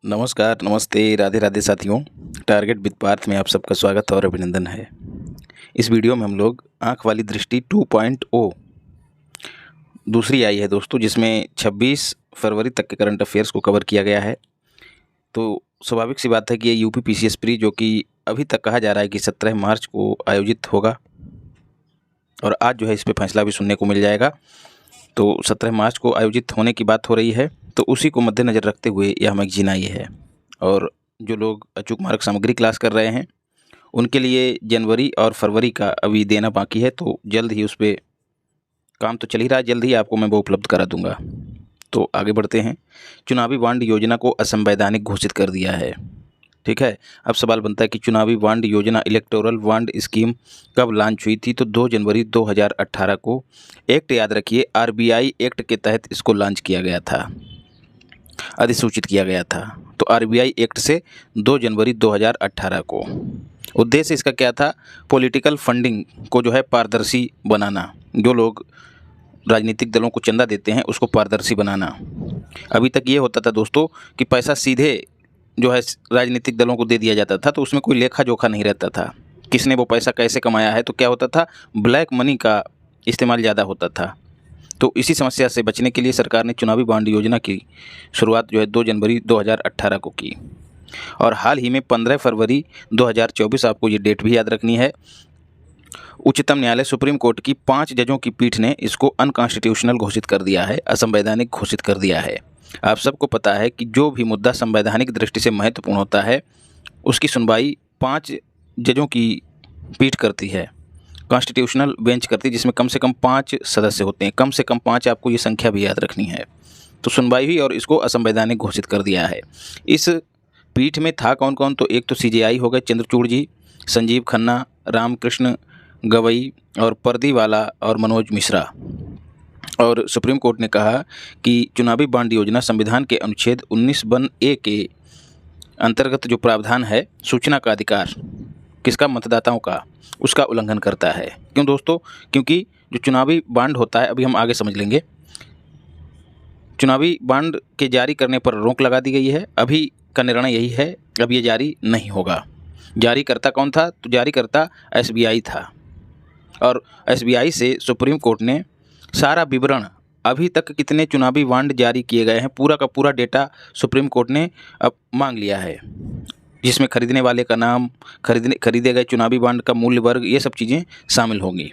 नमस्कार, नमस्ते, राधे राधे साथियों। टारगेट विद पार्थ में आप सबका स्वागत और अभिनंदन है। इस वीडियो में हम लोग आँख वाली दृष्टि 2.0 दूसरी आई है दोस्तों, जिसमें 26 फरवरी तक के करंट अफेयर्स को कवर किया गया है। तो स्वाभाविक सी बात है कि ये यूपी पीसीएस प्री, जो कि अभी तक कहा जा रहा है कि 17 मार्च को आयोजित होगा और आज जो है इस पर फैसला भी सुनने को मिल जाएगा। तो 17 मार्च को आयोजित होने की बात हो रही है, तो उसी को मद्देनज़र रखते हुए यह मैगजीन आई है। और जो लोग अचूक मार्क सामग्री क्लास कर रहे हैं उनके लिए जनवरी और फरवरी का अभी देना बाकी है, तो जल्द ही उस पर काम तो चल ही रहा है, जल्द ही आपको मैं वो उपलब्ध करा दूंगा। तो आगे बढ़ते हैं। चुनावी बांड योजना को असंवैधानिक घोषित कर दिया है। ठीक है, अब सवाल बनता है कि चुनावी बांड योजना इलेक्टोरल बांड स्कीम कब लॉन्च हुई थी? तो 2 जनवरी 2018 को एक्ट, याद रखिए, आरबीआई एक्ट के तहत इसको लॉन्च किया गया था, अधिसूचित किया गया था। तो आरबीआई एक्ट से 2 जनवरी 2018 को। उद्देश्य इसका क्या था? पॉलिटिकल फंडिंग को जो है पारदर्शी बनाना। जो लोग राजनीतिक दलों को चंदा देते हैं उसको पारदर्शी बनाना। अभी तक ये होता था दोस्तों कि पैसा सीधे जो है राजनीतिक दलों को दे दिया जाता था, तो उसमें कोई लेखा जोखा नहीं रहता था, किसने वो पैसा कैसे कमाया है। तो क्या होता था, ब्लैक मनी का इस्तेमाल ज़्यादा होता था। तो इसी समस्या से बचने के लिए सरकार ने चुनावी बांड योजना की शुरुआत जो है 2 जनवरी 2018 को की। और हाल ही में 15 फरवरी 2024, आपको ये डेट भी याद रखनी है, उच्चतम न्यायालय सुप्रीम कोर्ट की 5 जजों की पीठ ने इसको अनकॉन्स्टिट्यूशनल घोषित कर दिया है, असंवैधानिक घोषित कर दिया है। आप सबको पता है कि जो भी मुद्दा संवैधानिक दृष्टि से महत्वपूर्ण होता है उसकी सुनवाई 5 जजों की पीठ करती है, कॉन्स्टिट्यूशनल बेंच करती है, जिसमें कम से कम 5 सदस्य होते हैं। कम से कम 5, आपको ये संख्या भी याद रखनी है। तो सुनवाई हुई और इसको असंवैधानिक घोषित कर दिया है। इस पीठ में था कौन कौन? तो एक तो सीजेआई हो गए, चंद्रचूड़ जी, संजीव खन्ना, रामकृष्ण गवई और परदीवाला और मनोज मिश्रा। और सुप्रीम कोर्ट ने कहा कि चुनावी बांड योजना संविधान के अनुच्छेद 19(1) के अंतर्गत जो प्रावधान है सूचना का अधिकार, किसका? मतदाताओं का, उसका उल्लंघन करता है। क्यों दोस्तों? क्योंकि जो चुनावी बांड होता है, अभी हम आगे समझ लेंगे, चुनावी बांड के जारी करने पर रोक लगा दी गई है। अभी का निर्णय यही है, अब ये जारी नहीं होगा। जारीकर्ता कौन था? तो जारीकर्ता एसबीआई था। और एसबीआई से सुप्रीम कोर्ट ने सारा विवरण, अभी तक कितने चुनावी बांड जारी किए गए हैं, पूरा का पूरा डेटा सुप्रीम कोर्ट ने अब मांग लिया है, जिसमें खरीदने वाले का नाम, खरीदे गए चुनावी बांड का मूल्य वर्ग, ये सब चीज़ें शामिल होंगी।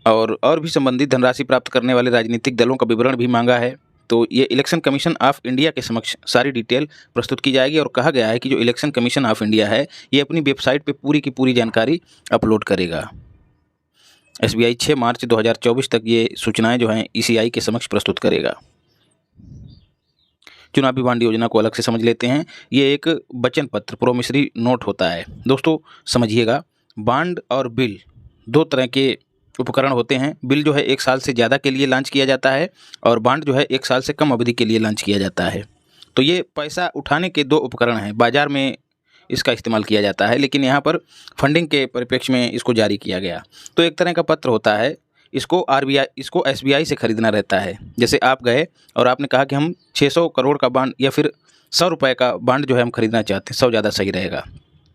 और भी संबंधित धनराशि प्राप्त करने वाले राजनीतिक दलों का विवरण भी मांगा है। तो ये इलेक्शन कमीशन ऑफ इंडिया के समक्ष सारी डिटेल प्रस्तुत की जाएगी। और कहा गया है कि जो इलेक्शन कमीशन ऑफ इंडिया है ये अपनी वेबसाइट पे पूरी की पूरी जानकारी अपलोड करेगा। एसबीआई 6 मार्च 2024 तक ये सूचनाएं जो हैं ईसीआई के समक्ष प्रस्तुत करेगा। चुनावी बांड योजना को अलग से समझ लेते हैं। ये एक वचन पत्र, प्रोमिसरी नोट होता है। दोस्तों समझिएगा, बांड और बिल 2 तरह के उपकरण होते हैं। बिल जो है 1 साल से ज़्यादा के लिए लॉन्च किया जाता है और बांड जो है 1 साल से कम अवधि के लिए लॉन्च किया जाता है। तो ये पैसा उठाने के 2 उपकरण हैं। बाजार में इसका इस्तेमाल किया जाता है, लेकिन यहाँ पर फंडिंग के परिप्रेक्ष्य में इसको जारी किया गया। तो एक तरह का पत्र होता है, इसको एसबीआई से खरीदना रहता है। जैसे आप गए और आपने कहा कि हम 600 करोड़ का बांड या फिर 100 रुपये का बांड जो है हम खरीदना चाहते हैं, 100 ज़्यादा सही रहेगा।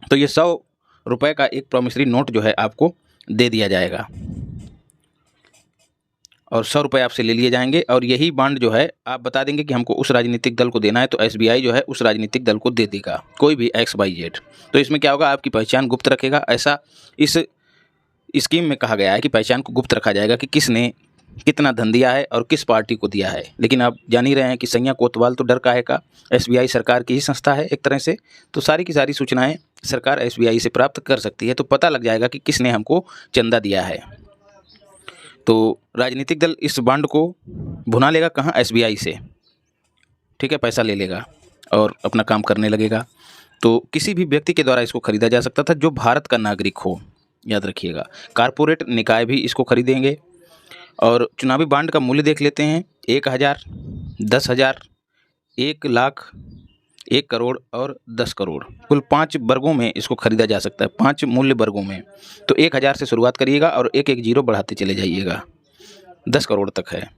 तो ये 100 रुपये का एक प्रॉमिसरी नोट जो है आपको दे दिया जाएगा और 100 रुपये आपसे ले लिए जाएंगे। और यही बांड जो है आप बता देंगे कि हमको उस राजनीतिक दल को देना है, तो एसबीआई जो है उस राजनीतिक दल को दे देगा, कोई भी XYZ। तो इसमें क्या होगा, आपकी पहचान गुप्त रखेगा। ऐसा इस स्कीम में कहा गया है कि पहचान को गुप्त रखा जाएगा कि किसने कितना धन दिया है और किस पार्टी को दिया है। लेकिन आप जान ही रहे हैं कि सैया कोतवाल तो डर काहे का, एसबीआई सरकार की ही संस्था है एक तरह से। तो सारी की सारी सूचनाएं सरकार एसबीआई से प्राप्त कर सकती है। तो पता लग जाएगा कि किसने हमको चंदा दिया है। तो राजनीतिक दल इस बांड को भुना लेगा कहाँ? एसबीआई से। ठीक है, पैसा ले लेगा और अपना काम करने लगेगा। तो किसी भी व्यक्ति के द्वारा इसको खरीदा जा सकता था जो भारत का नागरिक हो, याद रखिएगा। कारपोरेट निकाय भी इसको खरीदेंगे। और चुनावी बांड का मूल्य देख लेते हैं, 1000, 10,000, 1 लाख, 1 करोड़ और 10 करोड़, कुल 5 वर्गों में इसको खरीदा जा सकता है, 5 मूल्य वर्गों में। तो 1000 से शुरुआत करिएगा और एक एक जीरो बढ़ाते चले जाइएगा, 10 करोड़ तक है।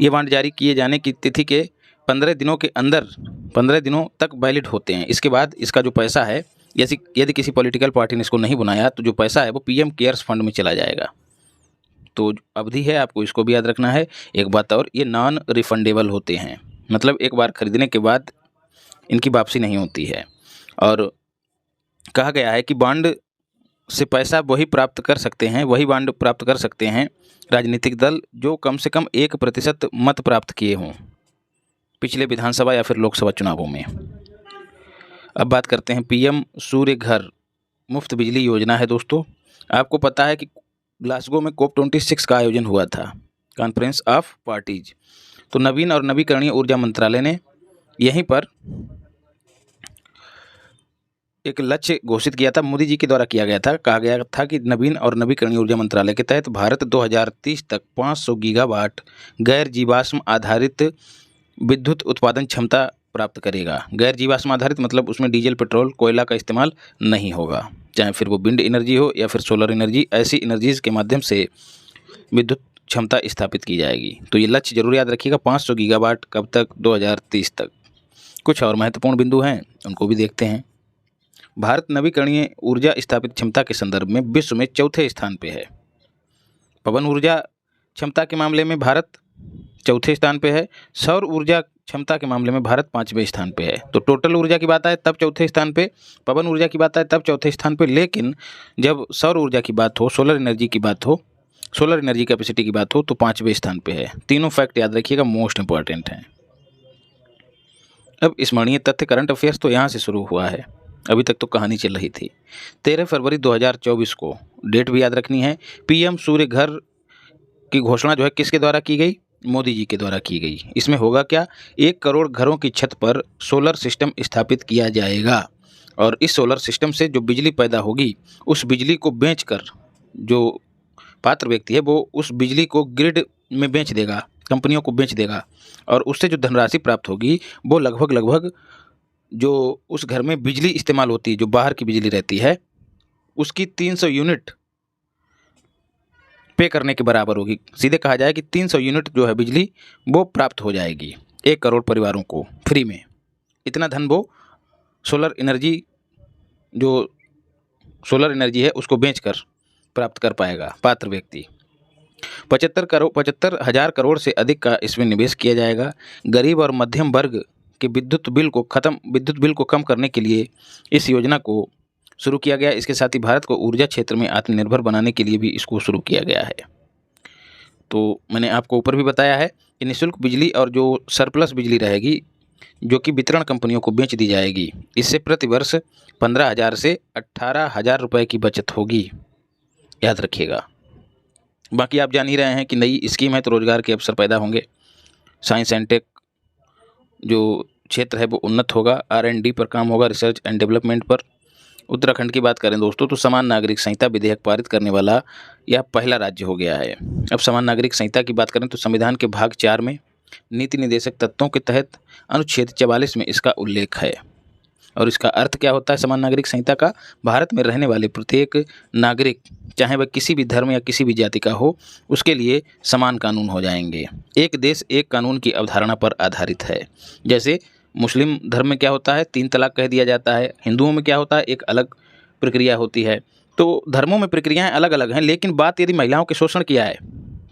ये बांड जारी किए जाने की तिथि के 15 दिनों के अंदर 15 दिनों तक वैलिड होते हैं। इसके बाद इसका जो पैसा है, यदि किसी पॉलिटिकल पार्टी ने इसको नहीं बनाया तो जो पैसा है वो पीएम केयर्स फंड में चला जाएगा। तो जो अवधि है आपको इसको भी याद रखना है। एक बात और, ये नॉन रिफंडेबल होते हैं, मतलब एक बार खरीदने के बाद इनकी वापसी नहीं होती है। और कहा गया है कि बॉन्ड से पैसा वही बॉन्ड प्राप्त कर सकते हैं राजनीतिक दल जो कम से कम 1% मत प्राप्त किए हों पिछले विधानसभा या फिर लोकसभा चुनावों में। अब बात करते हैं पीएम सूर्य घर मुफ्त बिजली योजना है दोस्तों। आपको पता है कि ग्लासगो में COP26 का आयोजन हुआ था, कॉन्फ्रेंस ऑफ पार्टीज। तो नवीन और नवीकरणीय ऊर्जा मंत्रालय ने यहीं पर एक लक्ष्य घोषित किया था, मोदी जी के द्वारा किया गया था। कहा गया था कि नवीन और नवीकरणीय ऊर्जा मंत्रालय के तहत भारत 2030 तक 500 गीगावाट गैर जीवाश्म आधारित विद्युत उत्पादन क्षमता प्राप्त करेगा। गैर जीवाश्म आधारित मतलब उसमें डीजल, पेट्रोल, कोयला का इस्तेमाल नहीं होगा, चाहे फिर वो विंड एनर्जी हो या फिर सोलर एनर्जी। ऐसी एनर्जीज़ के माध्यम से विद्युत क्षमता स्थापित की जाएगी। तो ये लक्ष्य जरूर याद रखिएगा, 500 गीगावाट कब तक? 2030 तक। कुछ और महत्वपूर्ण बिंदु हैं, उनको भी देखते हैं। भारत नवीकरणीय ऊर्जा स्थापित क्षमता के संदर्भ में विश्व में चौथे स्थान पे है। पवन ऊर्जा क्षमता के मामले में भारत चौथे स्थान पे है। सौर ऊर्जा क्षमता के मामले में भारत 5वें स्थान पे है। तो टोटल ऊर्जा की बात आए तब चौथे स्थान पे, पवन ऊर्जा की बात आए तब चौथे स्थान पे, लेकिन जब सौर ऊर्जा की बात हो, सोलर एनर्जी की बात हो, सोलर एनर्जी कैपेसिटी की बात हो तो 5वें स्थान पे है। तीनों फैक्ट याद रखिएगा, मोस्ट इंपॉर्टेंट हैं। अब स्मरणीय तथ्य करंट अफेयर्स तो यहाँ से शुरू हुआ है, अभी तक तो कहानी चल रही थी। 13 फरवरी 2024 को डेट भी याद रखनी है। पीएम सूर्य घर की घोषणा जो है किसके द्वारा की गई? मोदी जी के द्वारा की गई। इसमें होगा क्या? 1 करोड़ घरों की छत पर सोलर सिस्टम स्थापित किया जाएगा और इस सोलर सिस्टम से जो बिजली पैदा होगी उस बिजली को बेचकर जो पात्र व्यक्ति है वो उस बिजली को ग्रिड में बेच देगा, कंपनियों को बेच देगा और उससे जो धनराशि प्राप्त होगी वो लगभग जो उस घर में बिजली इस्तेमाल होती है, जो बाहर की बिजली रहती है, उसकी 300 यूनिट पे करने के बराबर होगी। सीधे कहा जाए कि 300 यूनिट जो है बिजली वो प्राप्त हो जाएगी 1 करोड़ परिवारों को फ्री में। इतना धन वो सोलर एनर्जी है उसको बेचकर प्राप्त कर पाएगा पात्र व्यक्ति। 75,000 करोड़ से अधिक का इसमें निवेश किया जाएगा। गरीब और मध्यम वर्ग के विद्युत बिल को कम करने के लिए इस योजना को शुरू किया गया। इसके साथ ही भारत को ऊर्जा क्षेत्र में आत्मनिर्भर बनाने के लिए भी इसको शुरू किया गया है। तो मैंने आपको ऊपर भी बताया है कि निःशुल्क बिजली और जो सरप्लस बिजली रहेगी जो कि वितरण कंपनियों को बेच दी जाएगी, इससे प्रति वर्ष 15,000 से 18,000 रुपये की बचत होगी, याद रखिएगा। बाकी आप जान ही रहे हैं कि नई स्कीम है तो रोजगार के अवसर पैदा होंगे। साइंस एंड टेक जो क्षेत्र है वो उन्नत होगा। R&D पर काम होगा, रिसर्च एंड डेवलपमेंट पर। उत्तराखंड की बात करें दोस्तों तो समान नागरिक संहिता विधेयक पारित करने वाला यह पहला राज्य हो गया है। अब समान नागरिक संहिता की बात करें तो संविधान के भाग 4 में नीति निर्देशक तत्वों के तहत अनुच्छेद 44 में इसका उल्लेख है। और इसका अर्थ क्या होता है समान नागरिक संहिता का? भारत में रहने वाले प्रत्येक नागरिक, चाहे वह किसी भी धर्म या किसी भी जाति का हो, उसके लिए समान कानून हो जाएंगे। एक देश एक कानून की अवधारणा पर आधारित है। जैसे मुस्लिम धर्म में क्या होता है? 3 तलाक कह दिया जाता है। हिंदुओं में क्या होता है? एक अलग प्रक्रिया होती है। तो धर्मों में प्रक्रियाएं अलग अलग हैं, लेकिन बात यदि महिलाओं के शोषण किया है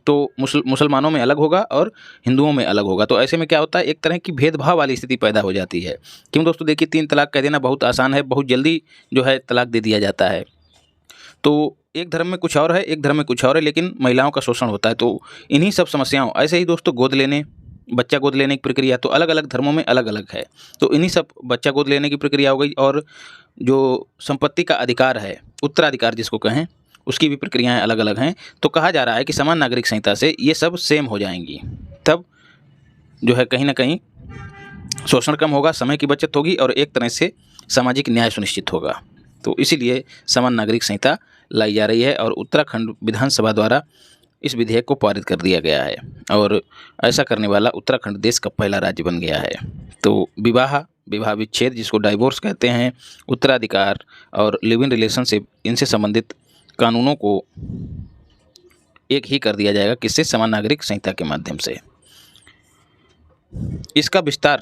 तो मुसलमानों में अलग होगा और हिंदुओं में अलग होगा। तो ऐसे में क्या होता है? एक तरह की भेदभाव वाली स्थिति पैदा हो जाती है। क्यों दोस्तों? देखिए 3 तलाक कह देना बहुत आसान है, बहुत जल्दी जो है तलाक दे दिया जाता है। तो एक धर्म में कुछ और है, एक धर्म में कुछ और है, लेकिन महिलाओं का शोषण होता है। तो इन्हीं सब समस्याओं, ऐसे ही दोस्तों बच्चा गोद लेने की प्रक्रिया तो अलग अलग धर्मों में अलग अलग है। तो इन्हीं सब बच्चा गोद लेने की प्रक्रिया हो गई और जो संपत्ति का अधिकार है, उत्तराधिकार जिसको कहें, उसकी भी प्रक्रियाएं अलग अलग हैं। तो कहा जा रहा है कि समान नागरिक संहिता से ये सब सेम हो जाएंगी, तब जो है कहीं ना कहीं शोषण कम होगा, समय की बचत होगी और एक तरह से सामाजिक न्याय सुनिश्चित होगा। तो इसीलिए समान नागरिक संहिता लाई जा रही है और उत्तराखंड विधानसभा द्वारा इस विधेयक को पारित कर दिया गया है और ऐसा करने वाला उत्तराखंड देश का पहला राज्य बन गया है। तो विवाह विच्छेद जिसको डाइवोर्स कहते हैं, उत्तराधिकार और लिव इन रिलेशनशिप, इनसे संबंधित कानूनों को एक ही कर दिया जाएगा। किससे? समान नागरिक संहिता के माध्यम से। इसका विस्तार,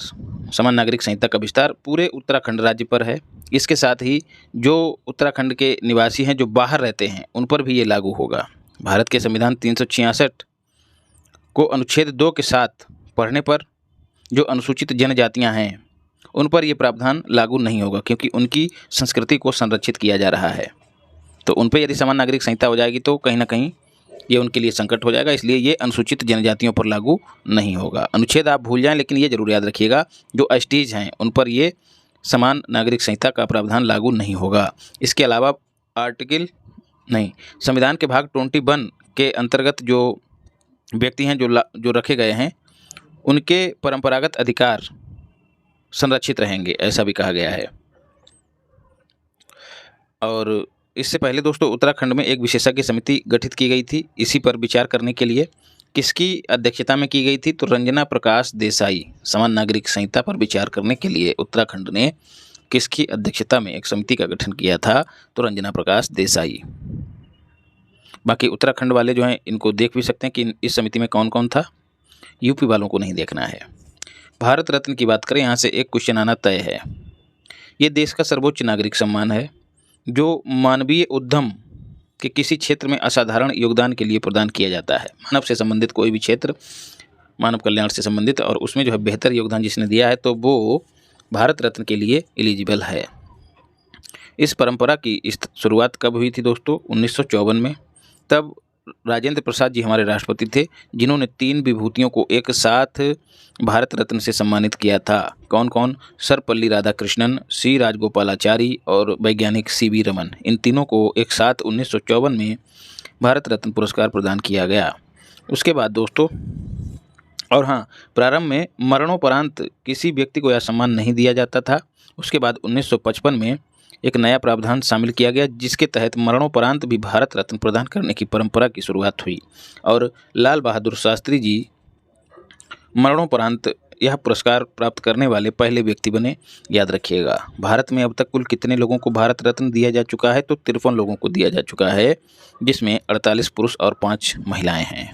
समान नागरिक संहिता का विस्तार पूरे उत्तराखंड राज्य पर है। इसके साथ ही जो उत्तराखंड के निवासी हैं जो बाहर रहते हैं उन पर भी ये लागू होगा। भारत के संविधान 366 को अनुच्छेद 2 के साथ पढ़ने पर जो अनुसूचित जनजातियां हैं उन पर ये प्रावधान लागू नहीं होगा, क्योंकि उनकी संस्कृति को संरक्षित किया जा रहा है। तो उन पर यदि समान नागरिक संहिता हो जाएगी तो कहीं ना कहीं ये उनके लिए संकट हो जाएगा, इसलिए ये अनुसूचित जनजातियों पर लागू नहीं होगा। अनुच्छेद आप भूल जाएं, लेकिन ये जरूर याद रखिएगा जो एसटीज हैं उन पर ये समान नागरिक संहिता का प्रावधान लागू नहीं होगा। इसके अलावा संविधान के भाग 21 के अंतर्गत जो व्यक्ति हैं जो रखे गए हैं उनके परंपरागत अधिकार संरक्षित रहेंगे, ऐसा भी कहा गया है। और इससे पहले दोस्तों उत्तराखंड में एक विशेषज्ञ समिति गठित की गई थी इसी पर विचार करने के लिए। किसकी अध्यक्षता में की गई थी? तो रंजना प्रकाश देसाई। समान नागरिक संहिता पर विचार करने के लिए उत्तराखंड ने किसकी अध्यक्षता में एक समिति का गठन किया था? तो रंजना प्रकाश देसाई। बाकी उत्तराखंड वाले जो हैं इनको देख भी सकते हैं कि इस समिति में कौन कौन था। यूपी वालों को नहीं देखना है। भारत रत्न की बात करें, यहाँ से एक क्वेश्चन आना तय है। ये देश का सर्वोच्च नागरिक सम्मान है जो मानवीय उद्यम के किसी क्षेत्र में असाधारण योगदान के लिए प्रदान किया जाता है। मानव से संबंधित कोई भी क्षेत्र, मानव कल्याण से संबंधित, और उसमें जो है बेहतर योगदान जिसने दिया है तो वो भारत रत्न के लिए एलिजिबल है। इस परंपरा की शुरुआत कब हुई थी दोस्तों? 1954 में। तब राजेंद्र प्रसाद जी हमारे राष्ट्रपति थे जिन्होंने 3 विभूतियों को एक साथ भारत रत्न से सम्मानित किया था। कौन कौन? सर्वपल्ली राधाकृष्णन, सी राजगोपालाचारी और वैज्ञानिक सीवी रमन। इन तीनों को एक साथ 1954 में भारत रत्न पुरस्कार प्रदान किया गया। उसके बाद दोस्तों, और हाँ, प्रारंभ में मरणोपरांत किसी व्यक्ति को यह सम्मान नहीं दिया जाता था। उसके बाद 1955 में एक नया प्रावधान शामिल किया गया जिसके तहत मरणोपरांत भी भारत रत्न प्रदान करने की परंपरा की शुरुआत हुई और लाल बहादुर शास्त्री जी मरणोपरांत यह पुरस्कार प्राप्त करने वाले पहले व्यक्ति बने। याद रखिएगा। भारत में अब तक कुल कितने लोगों को भारत रत्न दिया जा चुका है? तो 53 लोगों को दिया जा चुका है, जिसमें 48 पुरुष और 5 महिलाएं हैं।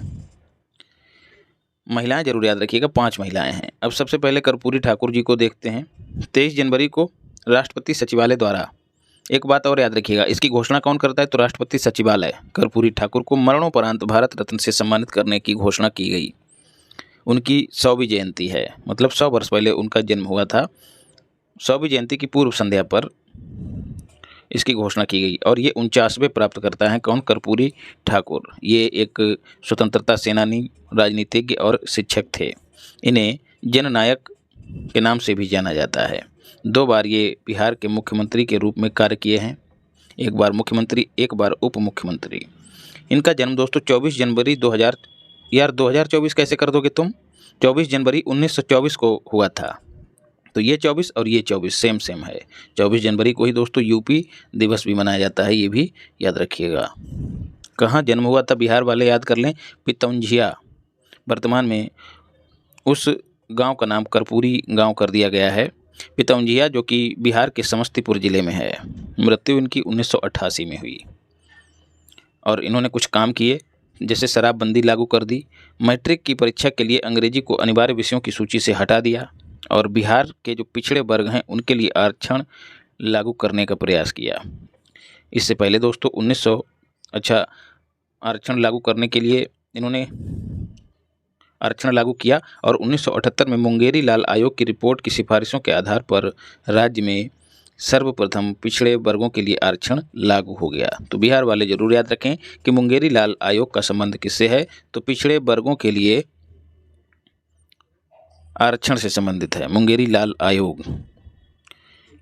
महिलाएं जरूर याद रखिएगा, 5 महिलाएं हैं। अब सबसे पहले कर्पूरी ठाकुर जी को देखते हैं। 23 जनवरी को राष्ट्रपति सचिवालय द्वारा, एक बात और याद रखिएगा, इसकी घोषणा कौन करता है? तो राष्ट्रपति सचिवालय। कर्पूरी ठाकुर को मरणोपरांत भारत रत्न से सम्मानित करने की घोषणा की गई। उनकी 100वीं जयंती है, मतलब 100 वर्ष पहले उनका जन्म हुआ था। 100वीं जयंती की पूर्व संध्या पर इसकी घोषणा की गई और ये 49वें प्राप्तकर्ता हैं। कौन? कर्पूरी ठाकुर। ये एक स्वतंत्रता सेनानी, राजनीतिज्ञ और शिक्षक थे। इन्हें जननायक के नाम से भी जाना जाता है। 2 बार ये बिहार के मुख्यमंत्री के रूप में कार्य किए हैं। एक बार मुख्यमंत्री, एक बार उप मुख्यमंत्री। इनका जन्म दोस्तों 24 जनवरी 2000, यार 2024 कैसे कर दोगे तुम? 24 जनवरी 1924 को हुआ था। तो ये 24 और ये 24 सेम है। 24 जनवरी को ही दोस्तों यूपी दिवस भी मनाया जाता है, ये भी याद रखिएगा। कहाँ जन्म हुआ था बिहार वाले याद कर लें, पितौंझिया। वर्तमान में उस गांव का नाम कर्पूरी गांव कर दिया गया है, पितौंझिया, जो कि बिहार के समस्तीपुर जिले में है। मृत्यु इनकी 1988 में हुई और इन्होंने कुछ काम किए, जैसे शराबबंदी लागू कर दी, मैट्रिक की परीक्षा के लिए अंग्रेजी को अनिवार्य विषयों की सूची से हटा दिया और बिहार के जो पिछड़े वर्ग हैं उनके लिए आरक्षण लागू करने का प्रयास किया। इससे पहले दोस्तों आरक्षण लागू करने के लिए इन्होंने आरक्षण लागू किया और 1978 में मुंगेरी लाल आयोग की रिपोर्ट की सिफारिशों के आधार पर राज्य में सर्वप्रथम पिछड़े वर्गों के लिए आरक्षण लागू हो गया। तो बिहार वाले जरूर याद रखें कि मुंगेरी लाल आयोग का संबंध किससे है? तो पिछड़े वर्गों के लिए आरक्षण से संबंधित है मुंगेरी लाल आयोग।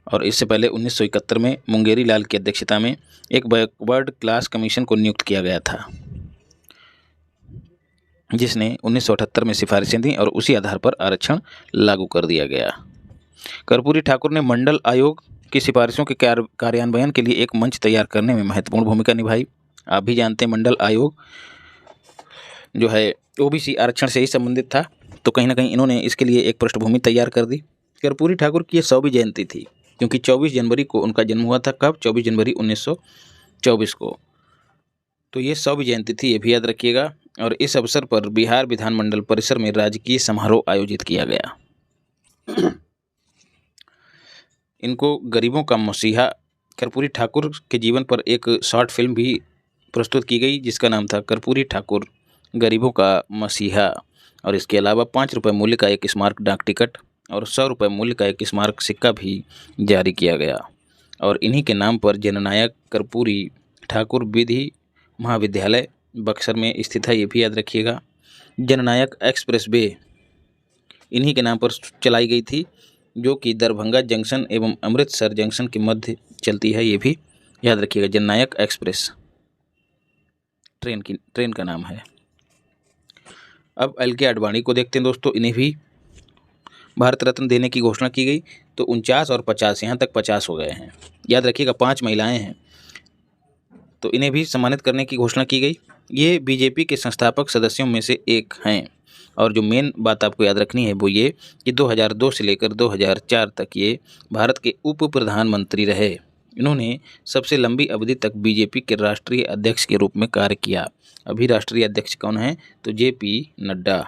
और इससे पहले 1971 में मुंगेरी लाल की अध्यक्षता में एक बैकवर्ड क्लास कमीशन को नियुक्त किया गया था, जिसने 1978 में सिफारिशें दी और उसी आधार पर आरक्षण लागू कर दिया गया। कर्पूरी ठाकुर ने मंडल आयोग की सिफारिशों के कार्यान्वयन के लिए एक मंच तैयार करने में महत्वपूर्ण भूमिका निभाई। आप भी जानते हैं मंडल आयोग जो है ओबीसी आरक्षण से ही संबंधित था, तो कहीं ना कहीं इन्होंने इसके लिए एक पृष्ठभूमि तैयार कर दी। कर्पूरी ठाकुर की ये 100वीं जयंती थी, क्योंकि 24 जनवरी को उनका जन्म हुआ था। कब? 24 जनवरी 1924 को। तो ये 100वीं जयंती थी, ये भी याद रखिएगा। और इस अवसर पर बिहार विधानमंडल परिसर में राजकीय समारोह आयोजित किया गया। इनको गरीबों का मसीहा कर्पूरी ठाकुर के जीवन पर एक शॉर्ट फिल्म भी प्रस्तुत की गई जिसका नाम था कर्पूरी ठाकुर गरीबों का मसीहा। और इसके अलावा 5 रुपये मूल्य का एक स्मारक डाक टिकट और 100 रुपये मूल्य का एक स्मारक सिक्का भी जारी किया गया। और इन्हीं के नाम पर जननायक कर्पूरी ठाकुर विधि महाविद्यालय बक्सर में स्थित है, ये भी याद रखिएगा। जननायक एक्सप्रेस वे इन्हीं के नाम पर चलाई गई थी, जो कि दरभंगा जंक्शन एवं अमृतसर जंक्शन के मध्य चलती है, ये भी याद रखिएगा। जननायक एक्सप्रेस ट्रेन का नाम है। अब एल.के. आडवाणी को देखते हैं दोस्तों। इन्हें भी भारत रत्न देने की घोषणा की गई, तो 49 और 50 यहाँ तक 50 हो गए हैं। याद रखिएगा 5 महिलाएं हैं, तो इन्हें भी सम्मानित करने की घोषणा की गई। ये बीजेपी के संस्थापक सदस्यों में से एक हैं। और जो मेन बात आपको याद रखनी है वो ये कि 2002 से लेकर 2004 तक ये भारत के उप प्रधानमंत्री रहे। इन्होंने सबसे लंबी अवधि तक बीजेपी के राष्ट्रीय अध्यक्ष के रूप में कार्य किया। अभी राष्ट्रीय अध्यक्ष कौन है? तो जे.पी. नड्डा।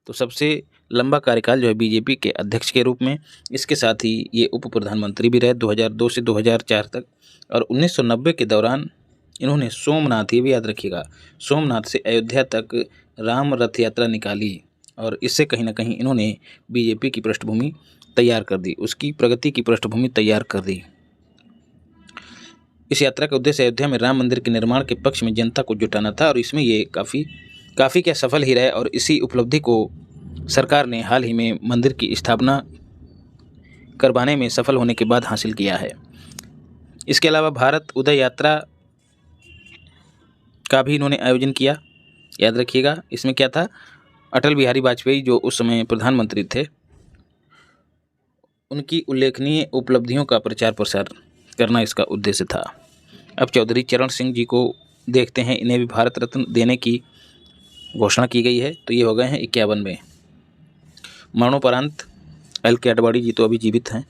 तो सबसे लंबा कार्यकाल जो है बीजेपी के अध्यक्ष के रूप में। इसके साथ ही ये उप प्रधानमंत्री भी रहे 2002 से 2004 तक। और 1990 के दौरान इन्होंने सोमनाथ, ये भी याद रखिएगा, सोमनाथ से अयोध्या तक राम रथ यात्रा निकाली। और इससे कहीं ना कहीं इन्होंने बीजेपी की पृष्ठभूमि तैयार कर दी, उसकी प्रगति की पृष्ठभूमि तैयार कर दी। इस यात्रा का उद्देश्य अयोध्या में राम मंदिर के निर्माण के पक्ष में जनता को जुटाना था। और इसमें ये काफ़ी क्या सफल ही रहे। और इसी उपलब्धि को सरकार ने हाल ही में मंदिर की स्थापना करवाने में सफल होने के बाद हासिल किया है। इसके अलावा भारत उदय यात्रा का भी इन्होंने आयोजन किया, याद रखिएगा। इसमें क्या था? अटल बिहारी वाजपेयी जो उस समय प्रधानमंत्री थे, उनकी उल्लेखनीय उपलब्धियों का प्रचार प्रसार करना इसका उद्देश्य था। अब चौधरी चरण सिंह जी को देखते हैं। इन्हें भी भारत रत्न देने की घोषणा की गई है, तो ये हो गए हैं 51वें। मरणोपरांत एल.के. आडवाणी जी तो अभी जीवित हैं।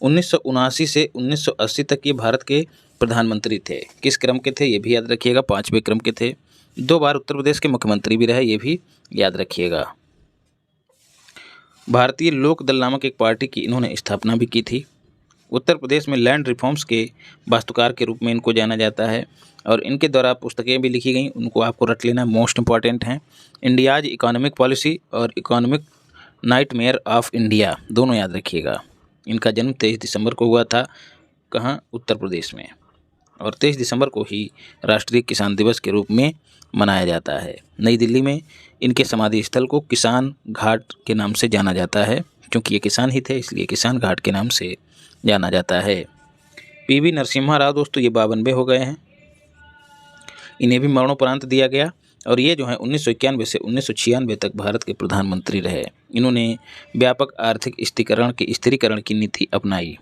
1979 से 1980 तक ये भारत के प्रधानमंत्री थे। किस क्रम के थे? ये भी याद रखिएगा, 5वें क्रम के थे। 2 बार उत्तर प्रदेश के मुख्यमंत्री भी रहे, ये भी याद रखिएगा। भारतीय लोक दल नामक एक पार्टी की इन्होंने स्थापना भी की थी। उत्तर प्रदेश में लैंड रिफॉर्म्स के वास्तुकार के रूप में इनको जाना जाता है। और इनके द्वारा पुस्तकें भी लिखी गई, उनको आपको रट लेना, मोस्ट इंपॉर्टेंट हैं। इंडियाज इकोनॉमिक पॉलिसी और इकोनॉमिक नाइटमेयर ऑफ इंडिया, दोनों याद रखिएगा। इनका जन्म 23 दिसंबर को हुआ था। कहाँ? उत्तर प्रदेश में। और 23 दिसंबर को ही राष्ट्रीय किसान दिवस के रूप में मनाया जाता है। नई दिल्ली में इनके समाधि स्थल को किसान घाट के नाम से जाना जाता है। क्योंकि ये किसान ही थे, इसलिए किसान घाट के नाम से जाना जाता है। पी.वी. नरसिम्हा राव दोस्तों, ये 52 हो गए हैं। इन्हें भी मरणोपरांत दिया गया। और ये जो है 1991 से 1996 तक भारत के प्रधानमंत्री रहे। इन्होंने व्यापक आर्थिक स्थिरीकरण की नीति अपनाई,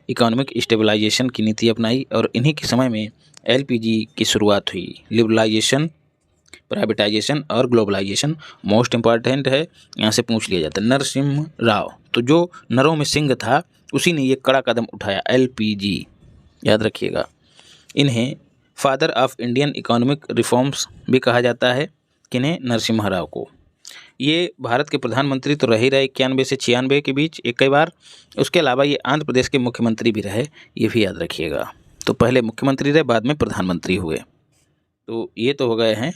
इकोनॉमिक स्टेबलाइजेशन की नीति अपनाई। और इन्हीं के समय में एलपीजी की शुरुआत हुई। लिबरलाइजेशन, प्राइवेटाइजेशन और ग्लोबलाइजेशन मोस्ट इम्पॉर्टेंट है, यहाँ से पूछ लिया जाता है। नरसिम्हा राव, तो जो नरों में सिंह था उसी ने ये कड़ा कदम उठाया, एलपीजी, याद रखिएगा। इन्हें father of Indian economic reforms भी कहा जाता है। किन्हें? नरसिम्हा राव को। ये भारत के प्रधानमंत्री तो रह ही रहे 91 से 96 के बीच एक कई बार। उसके अलावा ये आंध्र प्रदेश के मुख्यमंत्री भी रहे, ये भी याद रखिएगा। तो पहले मुख्यमंत्री रहे, बाद में प्रधानमंत्री हुए। तो ये तो हो गए हैं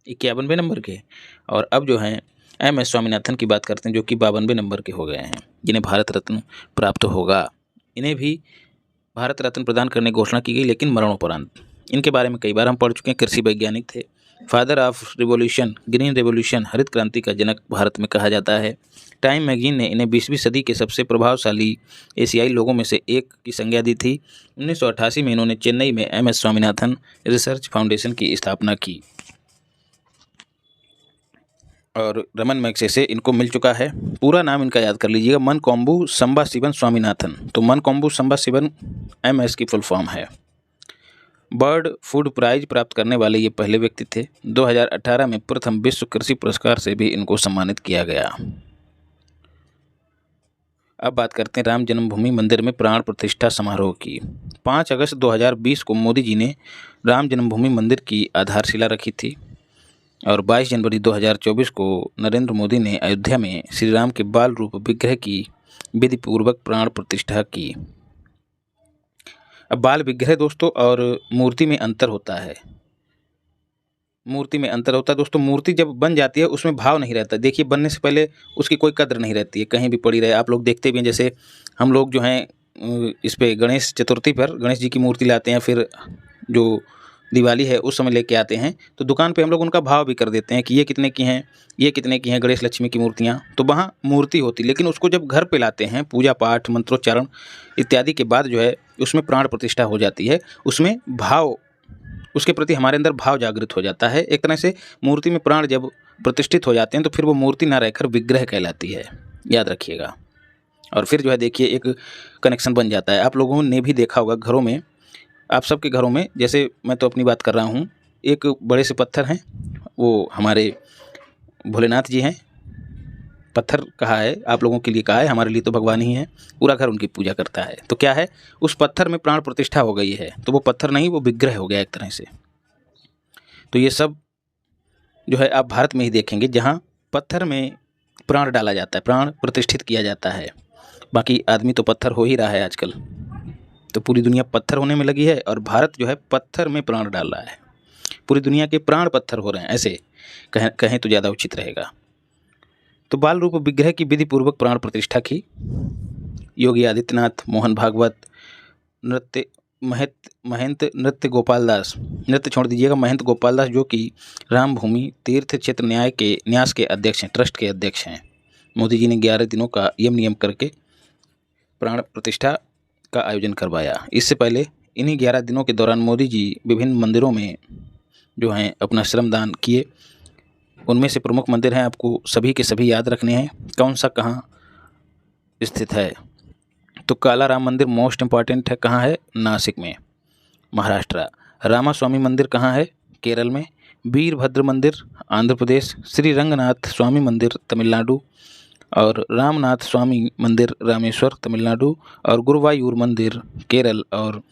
51वें नंबर के। और अब जो हैं एम.एस. स्वामीनाथन की बात करते हैं, जो कि 52वें नंबर के हो गए हैं, जिन्हें भारत रत्न प्राप्त होगा। इन्हें भी भारत रत्न प्रदान करने की घोषणा की गई, लेकिन मरणोपरांत। इनके बारे में कई बार हम पढ़ चुके हैं। कृषि वैज्ञानिक थे, father of revolution, green revolution, हरित क्रांति का जनक भारत में कहा जाता है। टाइम मैगजीन ने इन्हें 20वीं सदी के सबसे प्रभावशाली एशियाई लोगों में से एक की संज्ञा दी थी। 1988 में इन्होंने चेन्नई में एम.एस. स्वामीनाथन रिसर्च फाउंडेशन की स्थापना की। और रमन मैग्सेसे इनको मिल चुका है। पूरा नाम इनका याद कर लीजिएगा, मनकोम्बू संबाशिवन स्वामीनाथन। तो मनकोम्बू संबाशिवन एम.एस. की फुल फॉर्म है। बर्ड फूड प्राइज प्राप्त करने वाले ये पहले व्यक्ति थे। 2018 में प्रथम विश्व कृषि पुरस्कार से भी इनको सम्मानित किया गया। अब बात करते हैं राम जन्मभूमि मंदिर में प्राण प्रतिष्ठा समारोह की। 5 अगस्त 2020 को मोदी जी ने राम जन्मभूमि मंदिर की आधारशिला रखी थी और 22 जनवरी 2024 को नरेंद्र मोदी ने अयोध्या में श्री राम के बाल रूप विग्रह की विधिपूर्वक प्राण प्रतिष्ठा की। अब बाल विग्रह दोस्तों और मूर्ति में अंतर होता है। दोस्तों, मूर्ति जब बन जाती है उसमें भाव नहीं रहता। देखिए, बनने से पहले उसकी कोई कद्र नहीं रहती है, कहीं भी पड़ी रहे। आप लोग देखते भी हैं, जैसे हम लोग जो हैं इस पे गणेश चतुर्थी पर गणेश जी की मूर्ति लाते हैं, फिर जो दिवाली है उस समय लेके आते हैं, तो दुकान पे हम लोग उनका भाव भी कर देते हैं कि ये कितने की हैं, ये कितने की हैं गणेश लक्ष्मी की मूर्तियाँ। तो वहाँ मूर्ति होती, लेकिन उसको जब घर पे लाते हैं पूजा पाठ मंत्रोच्चारण इत्यादि के बाद जो है उसमें प्राण प्रतिष्ठा हो जाती है। उसमें भाव, उसके प्रति हमारे अंदर भाव जागृत हो जाता है। एक तरह से मूर्ति में प्राण जब प्रतिष्ठित हो जाते हैं तो फिर वो मूर्ति ना रहकर विग्रह कहलाती है, याद रखिएगा। और फिर जो है देखिए एक कनेक्शन बन जाता है। आप लोगों ने भी देखा होगा घरों में, आप सबके घरों में, जैसे मैं तो अपनी बात कर रहा हूँ, एक बड़े से पत्थर हैं, वो हमारे भोलेनाथ जी हैं। पत्थर कहा है, आप लोगों के लिए कहा है, हमारे लिए तो भगवान ही है। पूरा घर उनकी पूजा करता है। तो क्या है, उस पत्थर में प्राण प्रतिष्ठा हो गई है, तो वो पत्थर नहीं, वो विग्रह हो गया एक तरह से। तो ये सब जो है आप भारत में ही देखेंगे जहाँ पत्थर में प्राण डाला जाता है, प्राण प्रतिष्ठित किया जाता है। बाकी आदमी तो पत्थर हो ही रहा है आजकल, तो पूरी दुनिया पत्थर होने में लगी है और भारत जो है पत्थर में प्राण डाल रहा है। पूरी दुनिया के प्राण पत्थर हो रहे हैं, ऐसे कहें तो ज़्यादा उचित रहेगा। तो बाल रूप विग्रह की विधि पूर्वक प्राण प्रतिष्ठा की। योगी आदित्यनाथ, मोहन भागवत, महंत नृत्य गोपाल दास, नृत्य छोड़ दीजिएगा, महंत गोपाल दास, जो कि राम भूमि तीर्थ क्षेत्र न्यास के अध्यक्ष हैं, ट्रस्ट के अध्यक्ष हैं। मोदी जी ने 11 दिनों का यम नियम करके प्राण प्रतिष्ठा का आयोजन करवाया। इससे पहले इन्हीं 11 दिनों के दौरान मोदी जी विभिन्न मंदिरों में जो हैं अपना श्रमदान किए। उनमें से प्रमुख मंदिर हैं, आपको सभी के सभी याद रखने हैं, कौन सा कहाँ स्थित है। तो काला राम मंदिर मोस्ट इम्पॉर्टेंट है, कहाँ है, नासिक में, महाराष्ट्र। रामास्वामी मंदिर कहाँ है, केरल में। वीरभद्र मंदिर आंध्र प्रदेश। श्री रंगनाथ स्वामी मंदिर तमिलनाडु और रामनाथ स्वामी मंदिर रामेश्वर तमिलनाडु और गुरुवायूर मंदिर केरल और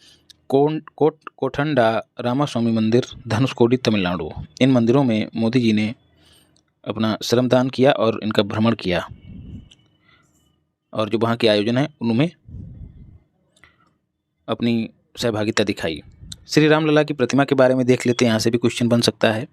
कोठंडा रामास्वामी मंदिर धनुषकोडी तमिलनाडु। इन मंदिरों में मोदी जी ने अपना श्रमदान किया और इनका भ्रमण किया और जो वहाँ के आयोजन है उनमें अपनी सहभागिता दिखाई। श्री राम लला की प्रतिमा के बारे में देख लेते हैं, यहाँ से भी क्वेश्चन बन सकता है।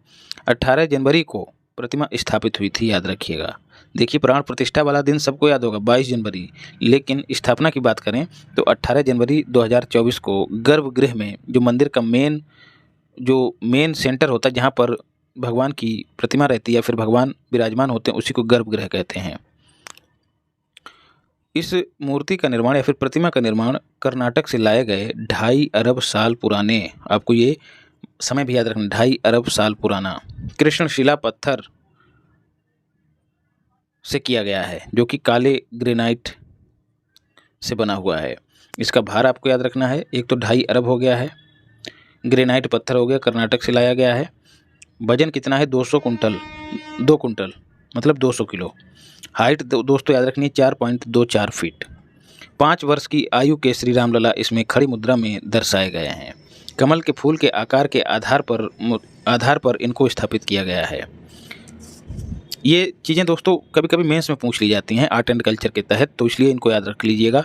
18 जनवरी को प्रतिमा स्थापित हुई थी, याद रखिएगा। देखिए, प्राण प्रतिष्ठा वाला दिन सबको याद होगा 22 जनवरी, लेकिन स्थापना की बात करें तो 18 जनवरी 2024 को गर्भगृह में, जो मंदिर का मेन सेंटर होता है, जहाँ पर भगवान की प्रतिमा रहती है या फिर भगवान विराजमान होते हैं, उसी को गर्भगृह कहते हैं। इस मूर्ति का निर्माण या फिर प्रतिमा का निर्माण कर्नाटक से लाए गए 2.5 अरब साल पुराने, आपको ये समय भी याद रखना, 2.5 अरब साल पुराना कृष्णशिला पत्थर से किया गया है, जो कि काले ग्रेनाइट से बना हुआ है। इसका भार आपको याद रखना है, एक तो 2.5 अरब हो गया है, ग्रेनाइट पत्थर हो गया, कर्नाटक से लाया गया है। वजन कितना है, 2 कुंटल मतलब 200 किलो। हाइट दोस्तों याद रखनी है 4.24 फीट। 5 वर्ष की आयु के श्री राम लला इसमें खड़ी मुद्रा में दर्शाए गए हैं। कमल के फूल के आकार के आधार पर इनको स्थापित किया गया है। ये चीज़ें दोस्तों कभी कभी मेंस में पूछ ली जाती हैं आर्ट एंड कल्चर के तहत, तो इसलिए इनको याद रख लीजिएगा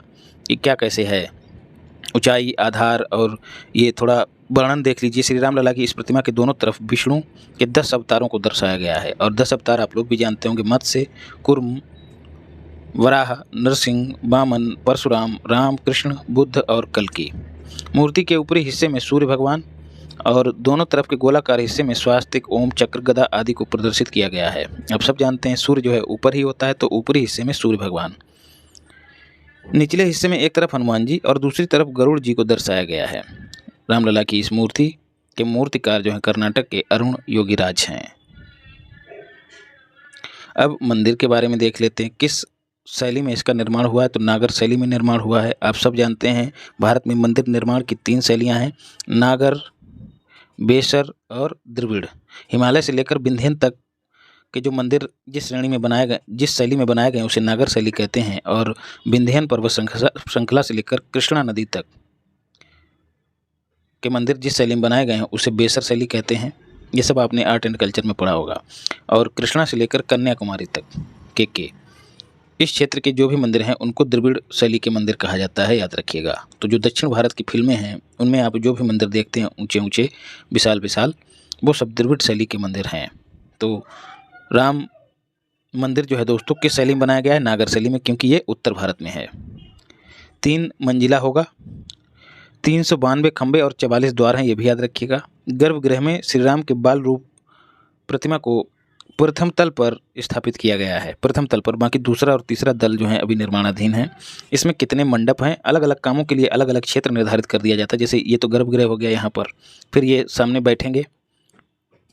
कि क्या कैसे है, ऊंचाई, आधार, और ये थोड़ा वर्णन देख लीजिए। श्री राम लला की इस प्रतिमा के दोनों तरफ विष्णु के 10 अवतारों को दर्शाया गया है और 10 अवतार आप लोग भी जानते होंगे, मत्स्य, कुर्म, वराह, नरसिंह, वामन, परशुराम, राम, कृष्ण, बुद्ध और कल्कि। मूर्ति के ऊपरी हिस्से में सूर्य भगवान और दोनों तरफ के गोलाकार हिस्से में स्वास्तिक, ओम, चक्र, गदा आदि को प्रदर्शित किया गया है। अब सब जानते हैं सूर्य जो है ऊपर ही होता है, तो ऊपरी हिस्से में सूर्य भगवान, निचले हिस्से में एक तरफ हनुमान जी और दूसरी तरफ गरुड़ जी को दर्शाया गया है। रामलला की इस मूर्ति के मूर्तिकार जो है कर्नाटक के अरुण योगीराज हैं। अब मंदिर के बारे में देख लेते हैं, किस शैली में इसका निर्माण हुआ है, तो नागर शैली में निर्माण हुआ है। आप सब जानते हैं भारत में मंदिर निर्माण की 3 शैलियाँ हैं, नागर, बेसर और द्रविड़। हिमालय से लेकर विंध्यन तक के जो मंदिर जिस श्रेणी में बनाए गए, जिस शैली में बनाए गए उसे नागर शैली कहते हैं, और विंध्यन पर्वत श्रृंखला से लेकर कृष्णा नदी तक के मंदिर जिस शैली में बनाए गए हैं उसे बेसर शैली कहते हैं। ये सब आपने आर्ट एंड कल्चर में पढ़ा होगा। और कृष्णा से लेकर कन्याकुमारी तक के इस क्षेत्र के जो भी मंदिर हैं उनको द्रविड़ शैली के मंदिर कहा जाता है, याद रखिएगा। तो जो दक्षिण भारत की फिल्में हैं उनमें आप जो भी मंदिर देखते हैं ऊंचे ऊंचे विशाल विशाल, वो सब द्रविड़ शैली के मंदिर हैं। तो राम मंदिर जो है दोस्तों किस शैली में बनाया गया है? नागर शैली में, क्योंकि ये उत्तर भारत में है। 3 मंजिला होगा, 392 खंबे और 44 द्वार हैं, ये भी याद रखिएगा। गर्भगृह में श्री राम के बाल रूप प्रतिमा को प्रथम तल पर स्थापित किया गया है, प्रथम तल पर। बाकी दूसरा और तीसरा दल जो है अभी निर्माणाधीन है। इसमें कितने मंडप हैं? अलग अलग कामों के लिए अलग अलग क्षेत्र निर्धारित कर दिया जाता है। जैसे ये तो गर्भगृह हो गया यहाँ पर, फिर ये सामने बैठेंगे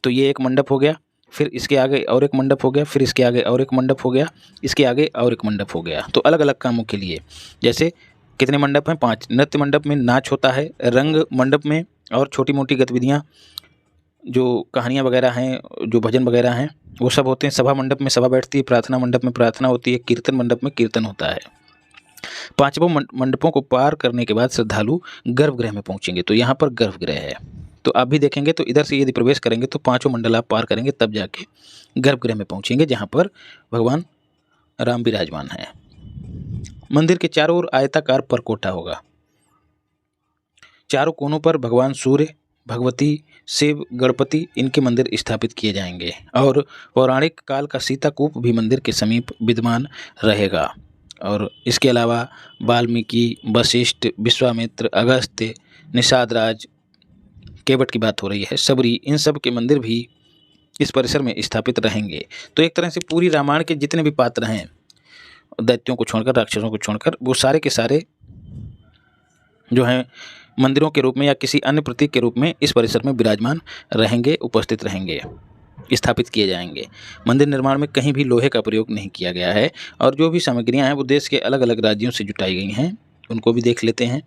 तो ये एक मंडप हो गया, फिर इसके आगे और एक मंडप हो गया, फिर इसके आगे और एक मंडप हो गया, इसके आगे और एक मंडप हो गया। तो अलग अलग कामों के लिए। जैसे कितने मंडप हैं? 5। नृत्य मंडप में नाच होता है, रंग मंडप में और छोटी मोटी गतिविधियाँ, जो कहानियाँ वगैरह हैं, जो भजन वगैरह हैं, वो सब होते हैं। सभा मंडप में सभा बैठती है, प्रार्थना मंडप में प्रार्थना होती है, कीर्तन मंडप में कीर्तन होता है। 5 मंडपों को पार करने के बाद श्रद्धालु गर्भगृह में पहुँचेंगे। तो यहाँ पर गर्भगृह है, तो आप भी देखेंगे तो इधर से यदि प्रवेश करेंगे तो 5 मंडल आप पार करेंगे, तब जाके गर्भगृह में पहुँचेंगे जहाँ पर भगवान राम विराजमान हैं। मंदिर के चारों ओर आयताकार परकोटा होगा। चारों कोनों पर भगवान सूर्य, भगवती, शिव, गणपति, इनके मंदिर स्थापित किए जाएंगे। और पौराणिक काल का सीताकूप भी मंदिर के समीप विद्यमान रहेगा। और इसके अलावा वाल्मीकि, वशिष्ठ, विश्वामित्र, अगस्त्य, निषाद राज, केवट की बात हो रही है, सबरी, इन सब के मंदिर भी इस परिसर में स्थापित रहेंगे। तो एक तरह से पूरी रामायण के जितने भी पात्र हैं, दैत्यों को छोड़कर, राक्षसों को छोड़कर, वो सारे के सारे जो हैं मंदिरों के रूप में या किसी अन्य प्रतीक के रूप में इस परिसर में विराजमान रहेंगे, उपस्थित रहेंगे, स्थापित किए जाएंगे। मंदिर निर्माण में कहीं भी लोहे का प्रयोग नहीं किया गया है। और जो भी सामग्रियां हैं वो देश के अलग अलग राज्यों से जुटाई गई हैं, उनको भी देख लेते हैं।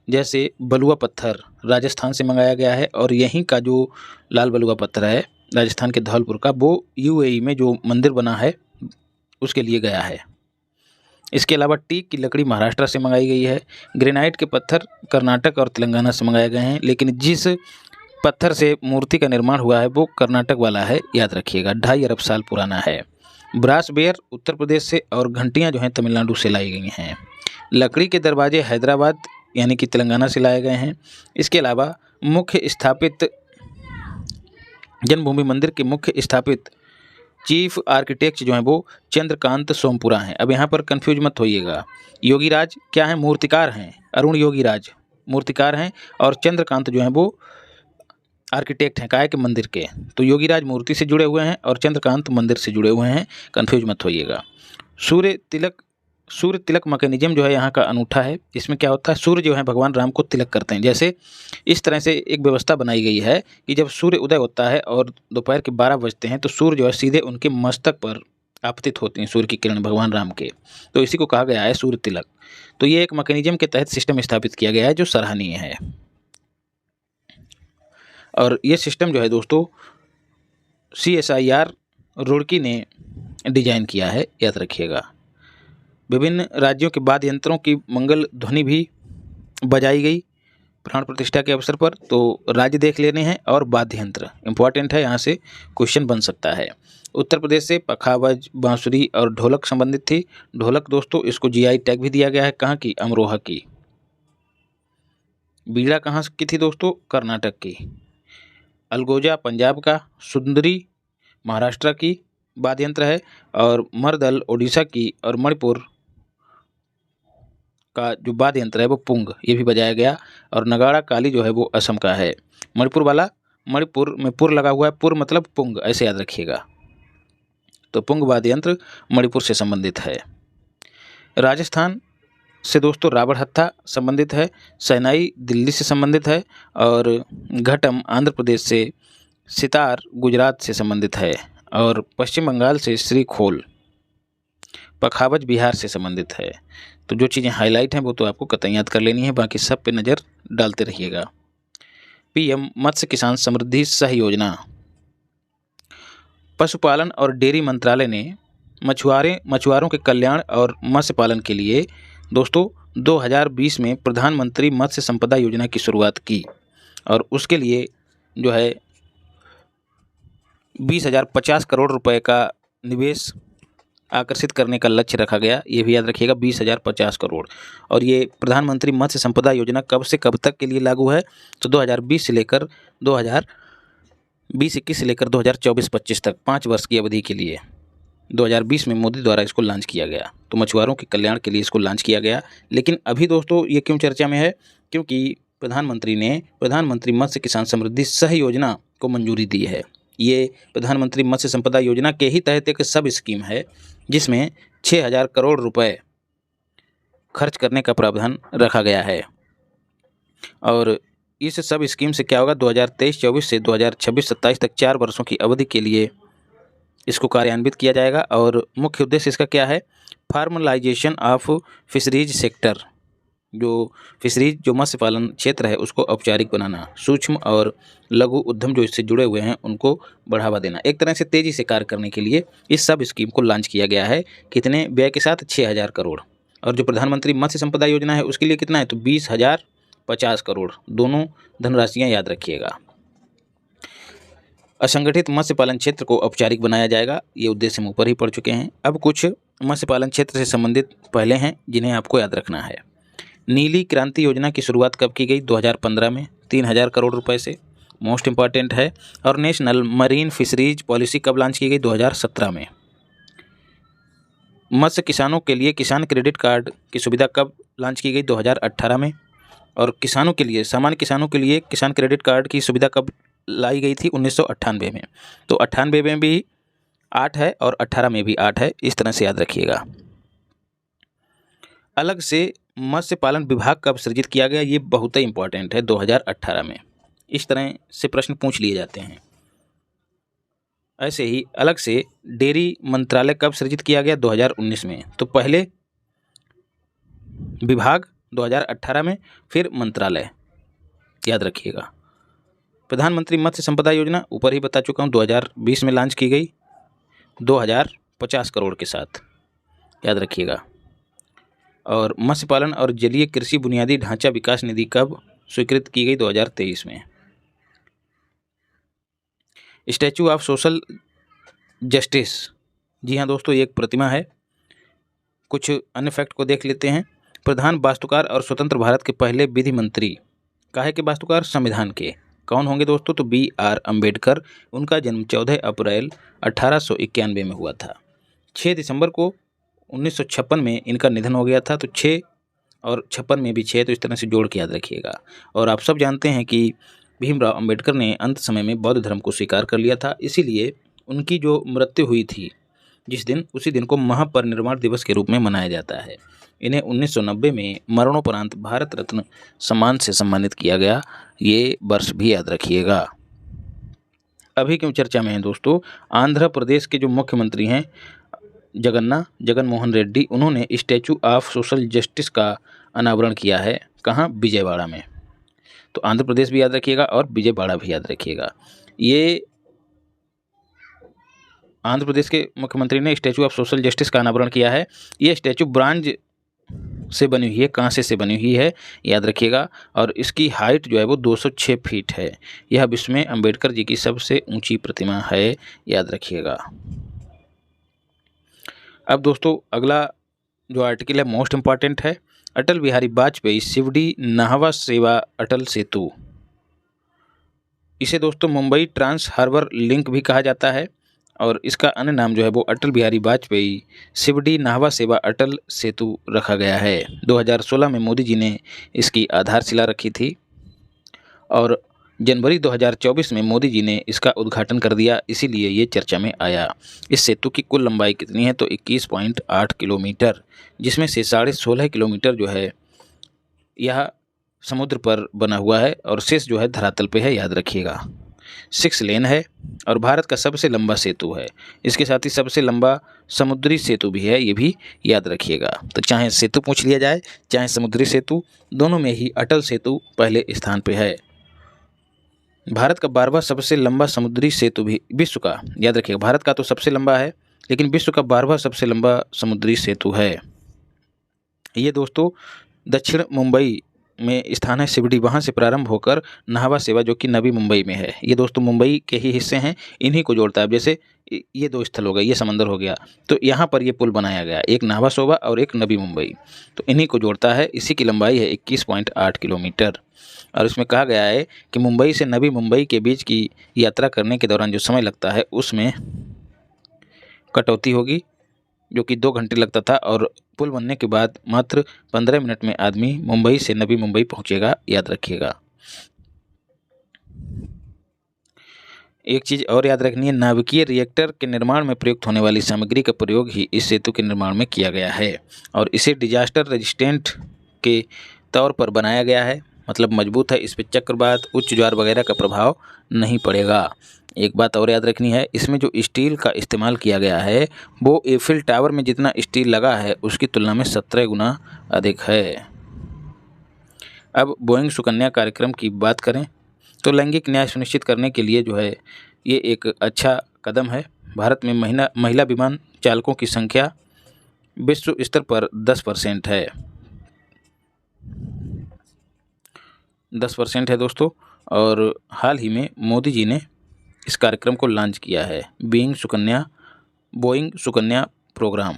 जैसे बलुआ पत्थर राजस्थान से मंगाया गया है, और यहीं का जो लाल बलुआ पत्थर है राजस्थान के धौलपुर का, वो यूएई में जो मंदिर बना है उसके लिए गया है। इसके अलावा टीक की लकड़ी महाराष्ट्र से मंगाई गई है। ग्रेनाइट के पत्थर कर्नाटक और तेलंगाना से मंगाए गए हैं, लेकिन जिस पत्थर से मूर्ति का निर्माण हुआ है वो कर्नाटक वाला है, याद रखिएगा। 2.5 अरब साल पुराना है। ब्रास बेयर उत्तर प्रदेश से और घंटियाँ जो हैं तमिलनाडु से लाई गई हैं। लकड़ी के दरवाजे हैदराबाद यानी कि तेलंगाना से लाए गए हैं। इसके अलावा मुख्य स्थापित जन्मभूमि मंदिर के मुख्य स्थापित चीफ आर्किटेक्ट जो हैं वो चंद्रकांत सोमपुरा हैं। अब यहाँ पर कंफ्यूज मत होइएगा। योगीराज क्या हैं? मूर्तिकार हैं। अरुण योगीराज मूर्तिकार हैं, और चंद्रकांत जो हैं वो आर्किटेक्ट हैं, काय के मंदिर के। तो योगीराज मूर्ति से जुड़े हुए हैं और चंद्रकांत मंदिर से जुड़े हुए हैं, कंफ्यूज मत होइएगा। सूर्य तिलक मैकेनिज्म जो है यहाँ का अनूठा है। इसमें क्या होता है? सूर्य जो है भगवान राम को तिलक करते हैं। जैसे इस तरह से एक व्यवस्था बनाई गई है कि जब सूर्य उदय होता है और दोपहर के 12 बजते हैं तो सूर्य जो है सीधे उनके मस्तक पर आपतित होती हैं, सूर्य की किरण भगवान राम के। तो इसी को कहा गया है सूर्य तिलक। तो ये एक मैकेनिज्म के तहत सिस्टम स्थापित किया गया है जो सराहनीय है। और ये सिस्टम जो है दोस्तों CSIR रुड़की ने डिजाइन किया है, याद रखिएगा। विभिन्न राज्यों के वाद्य यंत्रों की मंगल ध्वनि भी बजाई गई प्राण प्रतिष्ठा के अवसर पर। तो राज्य देख लेने हैं और वाद्य यंत्र इंपॉर्टेंट है, यहाँ से क्वेश्चन बन सकता है। उत्तर प्रदेश से पखावज, बांसुरी और ढोलक संबंधित थी। ढोलक दोस्तों इसको GI टैग भी दिया गया है। कहाँ की? अमरोहा की। बीड़ा कहाँ की थी दोस्तों? कर्नाटक की। अलगोजा पंजाब का, सुंदरी महाराष्ट्र की वाद्य यंत्र है, और मरदल ओडिशा की, और मणिपुर का जो वाद्य यंत्र है वो पुंग, ये भी बजाया गया। और नगाड़ा काली जो है वो असम का है। मणिपुर वाला, मणिपुर में पुर लगा हुआ है, पुर मतलब पुंग, ऐसे याद रखिएगा। तो पुंग वाद्य यंत्र मणिपुर से संबंधित है। राजस्थान से दोस्तों रावण हत्था संबंधित है। शहनाई दिल्ली से संबंधित है, और घटम आंध्र प्रदेश से, सितार गुजरात से संबंधित है, और पश्चिम बंगाल से श्रीखोल, पखावज बिहार से संबंधित है। तो जो चीज़ें हाईलाइट हैं वो तो आपको कतई याद कर लेनी है, बाकी सब पे नज़र डालते रहिएगा। PM मत्स्य किसान समृद्धि सह योजना पशुपालन और डेयरी मंत्रालय ने मछुआरों के कल्याण और मत्स्य पालन के लिए दोस्तों 2020 में प्रधानमंत्री मत्स्य संपदा योजना की शुरुआत की और उसके लिए जो है 20,050 करोड़ रुपए का निवेश आकर्षित करने का लक्ष्य रखा गया। ये भी याद रखिएगा 20,050 करोड़। और ये प्रधानमंत्री मत्स्य संपदा योजना कब से कब तक के लिए लागू है? तो 2020 से लेकर 2021 से लेकर 2024-25 तक 5 वर्ष की अवधि के लिए 2020 में मोदी द्वारा इसको लॉन्च किया गया। तो मछुआरों के कल्याण के लिए इसको लॉन्च किया गया। लेकिन अभी दोस्तों ये क्यों चर्चा में है? क्योंकि प्रधानमंत्री ने प्रधानमंत्री मत्स्य किसान समृद्धि सह योजना को मंजूरी दी है। ये प्रधानमंत्री मत्स्य संपदा योजना के ही तहत एक सब स्कीम है जिसमें 6,000 करोड़ रुपए खर्च करने का प्रावधान रखा गया है। और इस सब स्कीम से क्या होगा? 2023-24 से 2026-27 तक 4 वर्षों की अवधि के लिए इसको कार्यान्वित किया जाएगा। और मुख्य उद्देश्य इसका क्या है? फार्मलाइजेशन ऑफ फिशरीज सेक्टर, जो मत्स्य पालन क्षेत्र है उसको औपचारिक बनाना, सूक्ष्म और लघु उद्यम जो इससे जुड़े हुए हैं उनको बढ़ावा देना। एक तरह से तेज़ी से कार्य करने के लिए इस सब स्कीम को लॉन्च किया गया है। कितने व्यय के साथ? 6,000 करोड़। और जो प्रधानमंत्री मत्स्य संपदा योजना है उसके लिए कितना है? तो 20,050 करोड़। दोनों धनराशियाँ याद रखिएगा। असंगठित मत्स्य पालन क्षेत्र को औपचारिक बनाया जाएगा। ये उद्देश्य हम ऊपर ही पढ़ चुके हैं। अब कुछ मत्स्य पालन क्षेत्र से संबंधित पहले हैं जिन्हें आपको याद रखना है। नीली क्रांति योजना की शुरुआत कब की गई? 2015 में 3,000 करोड़ रुपए से, मोस्ट इंपॉर्टेंट है। और नेशनल मरीन फिशरीज पॉलिसी कब लॉन्च की गई? 2017 में। मत्स्य किसानों के लिए किसान क्रेडिट कार्ड की सुविधा कब लॉन्च की गई? 2018 में। और किसानों के लिए, सामान्य किसानों के लिए किसान क्रेडिट कार्ड की सुविधा कब लाई गई थी? 1998 में। तो 98 में भी 8 है और 18 में भी 8 है, इस तरह से याद रखिएगा। अलग से मत्स्य पालन विभाग कब सृजित किया गया? ये बहुत ही इंपॉर्टेंट है, 2018 में। इस तरह से प्रश्न पूछ लिए जाते हैं। ऐसे ही अलग से डेयरी मंत्रालय कब सृजित किया गया? 2019 में। तो पहले विभाग 2018 में, फिर मंत्रालय, याद रखिएगा। प्रधानमंत्री मत्स्य संपदा योजना ऊपर ही बता चुका हूँ, 2020 में लॉन्च की गई 2,050 करोड़ के साथ, याद रखिएगा। और मत्स्य पालन और जलीय कृषि बुनियादी ढांचा विकास निधि कब स्वीकृत की गई? 2023 में। स्टैचू ऑफ सोशल जस्टिस, जी हाँ दोस्तों, ये एक प्रतिमा है। कुछ अन्य फैक्ट को देख लेते हैं। प्रधान वास्तुकार और स्वतंत्र भारत के पहले विधि मंत्री, काहे के वास्तुकार? संविधान के। कौन होंगे दोस्तों? तो BR अम्बेडकर। उनका जन्म 14 अप्रैल 1891 में हुआ था। 6 दिसंबर को 1956 में इनका निधन हो गया था। तो 6 और 56 में भी 6, तो इस तरह से जोड़ के याद रखिएगा। और आप सब जानते हैं कि भीमराव अंबेडकर ने अंत समय में बौद्ध धर्म को स्वीकार कर लिया था, इसीलिए उनकी जो मृत्यु हुई थी जिस दिन, उसी दिन को महापरिनिर्वाण दिवस के रूप में मनाया जाता है। इन्हें 1990 में मरणोपरांत भारत रत्न सम्मान से सम्मानित किया गया। ये वर्ष भी याद रखिएगा। अभी क्यों चर्चा में है दोस्तों? आंध्र प्रदेश के जो मुख्यमंत्री हैं जगन मोहन रेड्डी, उन्होंने स्टैचू ऑफ सोशल जस्टिस का अनावरण किया है। कहाँ? विजयवाड़ा में। तो आंध्र प्रदेश भी याद रखिएगा और विजयवाड़ा भी याद रखिएगा। ये आंध्र प्रदेश के मुख्यमंत्री ने स्टैचू ऑफ सोशल जस्टिस का अनावरण किया है। ये स्टैचू ब्रांज से बनी हुई है, कांसे से बनी हुई है, याद रखिएगा। और इसकी हाइट जो है वो 206 फीट है। यह विश्व में अंबेडकर जी की सबसे ऊंची प्रतिमा है, याद रखिएगा। अब दोस्तों अगला जो आर्टिकल है मोस्ट इम्पॉर्टेंट है। अटल बिहारी वाजपेयी शिवडी नाहवा सेवा अटल सेतु, इसे दोस्तों मुंबई ट्रांस हार्बर लिंक भी कहा जाता है। और इसका अन्य नाम जो है वो अटल बिहारी वाजपेयी शिवडी नाहवा सेवा अटल सेतु रखा गया है। 2016 में मोदी जी ने इसकी आधारशिला रखी थी और जनवरी 2024 में मोदी जी ने इसका उद्घाटन कर दिया, इसीलिए ये चर्चा में आया। इस सेतु की कुल लंबाई कितनी है? तो 21.8 किलोमीटर, जिसमें से 16.5 किलोमीटर जो है यह समुद्र पर बना हुआ है और शेष जो है धरातल पे है, याद रखिएगा। 6 लेन है और भारत का सबसे लंबा सेतु है। इसके साथ ही सबसे लंबा समुद्री सेतु भी है, ये भी याद रखिएगा। तो चाहे सेतु पूछ लिया जाए चाहे समुद्री सेतु, दोनों में ही अटल सेतु पहले स्थान पे है। भारत का 12वां सबसे लंबा समुद्री सेतु भी विश्व का, याद रखिएगा, भारत का तो सबसे लंबा है लेकिन विश्व का 12वां सबसे लंबा समुद्री सेतु है। ये दोस्तों दक्षिण मुंबई में स्थान है शिवड़ी, वहाँ से प्रारंभ होकर नाहवा सेवा जो कि नवी मुंबई में है। ये दोस्तों मुंबई के ही हिस्से हैं, इन्हीं को जोड़ता है। जैसे ये दो स्थल हो गए, ये समंदर हो गया, तो यहाँ पर ये पुल बनाया गया, एक नाहवा सोबा और एक नवी मुंबई, तो इन्हीं को जोड़ता है। इसी की लंबाई है 21.8 किलोमीटर। और इसमें कहा गया है कि मुंबई से नवी मुंबई के बीच की यात्रा करने के दौरान जो समय लगता है उसमें कटौती होगी, जो कि 2 घंटे लगता था, और पुल बनने के बाद मात्र 15 मिनट में आदमी मुंबई से नवी मुंबई पहुंचेगा, याद रखिएगा। एक चीज़ और याद रखनी है, नाभिकीय रिएक्टर के निर्माण में प्रयुक्त होने वाली सामग्री का प्रयोग ही इस सेतु के निर्माण में किया गया है, और इसे डिजास्टर रेजिस्टेंट के तौर पर बनाया गया है, मतलब मजबूत है, इस पर चक्रवात, उच्च ज्वार वगैरह का प्रभाव नहीं पड़ेगा। एक बात और याद रखनी है, इसमें जो स्टील का इस्तेमाल किया गया है वो एफिल टावर में जितना स्टील लगा है उसकी तुलना में 17 गुना अधिक है। अब बोइंग सुकन्या कार्यक्रम की बात करें तो लैंगिक न्याय सुनिश्चित करने के लिए जो है ये एक अच्छा कदम है। भारत में महिला विमान चालकों की संख्या विश्व स्तर पर 10% है, 10% है दोस्तों। और हाल ही में मोदी जी ने इस कार्यक्रम को लॉन्च किया है, बोइंग सुकन्या प्रोग्राम।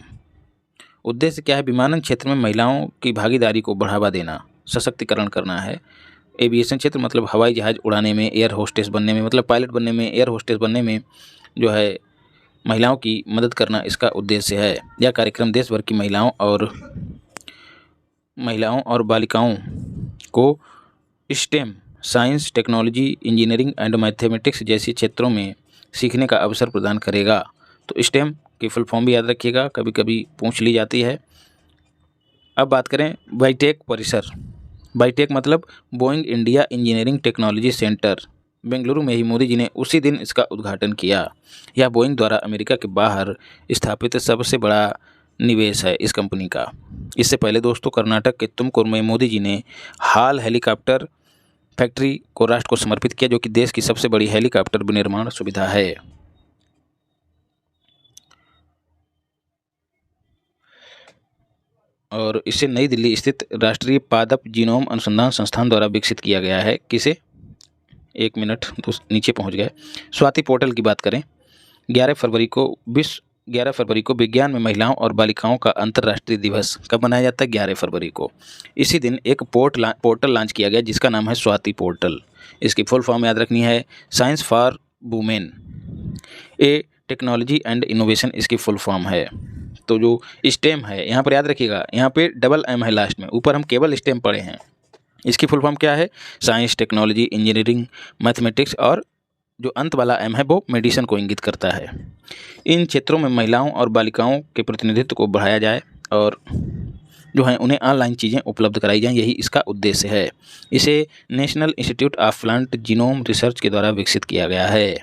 उद्देश्य क्या है? विमानन क्षेत्र में महिलाओं की भागीदारी को बढ़ावा देना, सशक्तिकरण करना है। एविएशन क्षेत्र मतलब हवाई जहाज़ उड़ाने में, एयर होस्टेस बनने में, मतलब पायलट बनने में, एयर होस्टेस बनने में जो है महिलाओं की मदद करना इसका उद्देश्य है। यह कार्यक्रम देश भर की महिलाओं और बालिकाओं को stem, science, technology, engineering and mathematics जैसे क्षेत्रों में सीखने का अवसर प्रदान करेगा। तो स्टेम की फुल फॉर्म भी याद रखिएगा, कभी कभी पूछ ली जाती है। अब बात करें बाईटेक परिसर। बाईटेक मतलब Boeing India engineering technology centre, Bengaluru में ही मोदी जी ने उसी दिन इसका उद्घाटन किया। यह बोइंग द्वारा अमेरिका के बाहर स्थापित सबसे बड़ा निवेश है इस कंपनी का। इससे पहले दोस्तों कर्नाटक के तुमकुर में मोदी जी ने हाल हेलीकॉप्टर फैक्ट्री को राष्ट्र को समर्पित किया, जो कि देश की सबसे बड़ी हेलीकॉप्टर विनिर्माण सुविधा है। और इसे नई दिल्ली स्थित राष्ट्रीय पादप जीनोम अनुसंधान संस्थान द्वारा विकसित किया गया है। किसे? 1 मिनट तो नीचे पहुंच गए। स्वाति पोर्टल की बात करें, 11 फरवरी को विज्ञान में महिलाओं और बालिकाओं का अंतर्राष्ट्रीय दिवस कब मनाया जाता है? 11 फरवरी को। इसी दिन एक पोर्टल लॉन्च किया गया जिसका नाम है स्वाति पोर्टल। इसकी फुल फॉर्म याद रखनी है, science for women, A technology and innovation इसकी फुल फॉर्म है। तो जो स्टेम है यहाँ पर याद रखिएगा, यहाँ पे डबल एम है लास्ट में, ऊपर हम केवल स्टेम पढ़े हैं। इसकी फुल फॉर्म क्या है? साइंस, टेक्नोलॉजी, इंजीनियरिंग, मैथमेटिक्स, और जो अंत वाला एम है वो मेडिसिन को इंगित करता है। इन क्षेत्रों में महिलाओं और बालिकाओं के प्रतिनिधित्व को बढ़ाया जाए और जो है उन्हें ऑनलाइन चीज़ें उपलब्ध कराई जाएं, यही इसका उद्देश्य है। इसे national institute of plant genome research के द्वारा विकसित किया गया है।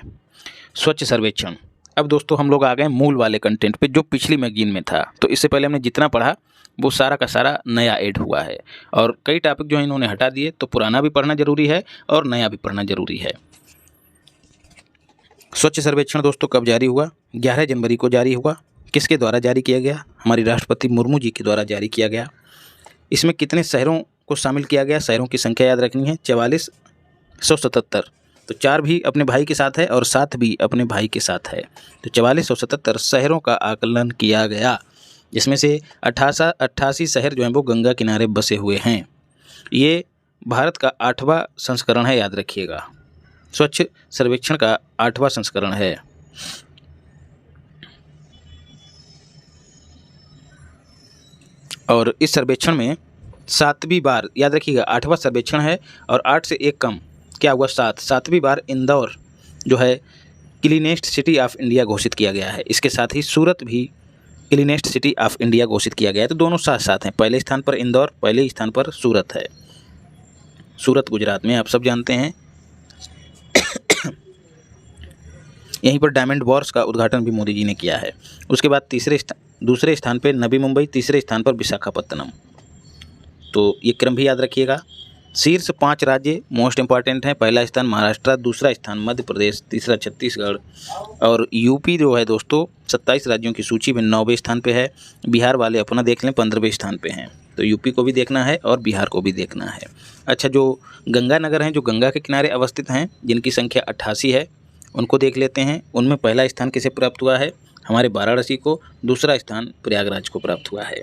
स्वच्छ सर्वेक्षण। अब दोस्तों हम लोग आ गए मूल वाले कंटेंट पे जो पिछली मैगजीन में था। तो इससे पहले हमने जितना पढ़ा वो सारा का सारा नया ऐड हुआ है, और कई टॉपिक जो है इन्होंने हटा दिए, तो पुराना भी पढ़ना जरूरी है और नया भी पढ़ना जरूरी है। स्वच्छ सर्वेक्षण दोस्तों कब जारी हुआ? 11 जनवरी को जारी हुआ। किसके द्वारा जारी किया गया? हमारी राष्ट्रपति मुर्मू जी के द्वारा जारी किया गया। इसमें कितने शहरों को शामिल किया गया? शहरों की संख्या याद रखनी है 4477। तो 4 भी अपने भाई के साथ है और 7 भी अपने भाई के साथ है, तो 4477 शहरों का आकलन किया गया, जिसमें से 88 शहर जो हैं वो गंगा किनारे बसे हुए हैं। ये भारत का 8वां संस्करण है, याद रखिएगा। स्वच्छ सर्वेक्षण का 8वां संस्करण है। और इस सर्वेक्षण में 7वीं बार, याद रखिएगा 8वां सर्वेक्षण है और 8 से 1 कम क्या हुआ? 7वीं बार इंदौर जो है क्लीनेस्ट सिटी ऑफ इंडिया घोषित किया गया है। इसके साथ ही सूरत भी क्लीनेस्ट सिटी ऑफ इंडिया घोषित किया गया है। तो दोनों साथ साथ हैं, पहले स्थान पर इंदौर, पहले स्थान पर सूरत है। सूरत गुजरात में, आप सब जानते हैं। यहीं पर डायमंड बार्स का उद्घाटन भी मोदी जी ने किया है। उसके बाद दूसरे स्थान पर नवी मुंबई, तीसरे स्थान पर विशाखापत्तनम। तो ये क्रम भी याद रखिएगा। शीर्ष 5 राज्य मोस्ट इंपॉर्टेंट हैं। पहला स्थान महाराष्ट्र, दूसरा स्थान मध्य प्रदेश, तीसरा छत्तीसगढ़ और यूपी जो है दोस्तों 27 राज्यों की सूची में 9वें स्थान पे है। बिहार वाले अपना देख लें 15वें स्थान पे हैं। तो यूपी को भी देखना है और बिहार को भी देखना है। अच्छा, जो गंगा नगर हैं, जो गंगा के किनारे अवस्थित हैं, जिनकी संख्या 88 है, उनको देख लेते हैं। उनमें पहला स्थान किसे प्राप्त हुआ है? हमारे वाराणसी को। दूसरा स्थान प्रयागराज को प्राप्त हुआ है।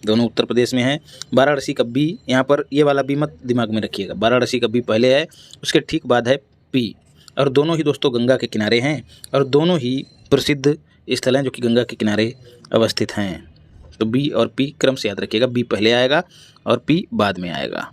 दोनों उत्तर प्रदेश में हैं। वाराणसी का बी, यहाँ पर ये वाला बी मत दिमाग में रखिएगा। वाराणसी का बी पहले है, उसके ठीक बाद है पी। और दोनों ही दोस्तों गंगा के किनारे हैं और दोनों ही प्रसिद्ध स्थल हैं जो कि गंगा के किनारे अवस्थित हैं। तो बी और पी क्रम से याद रखिएगा। बी पहले आएगा और पी बाद में आएगा।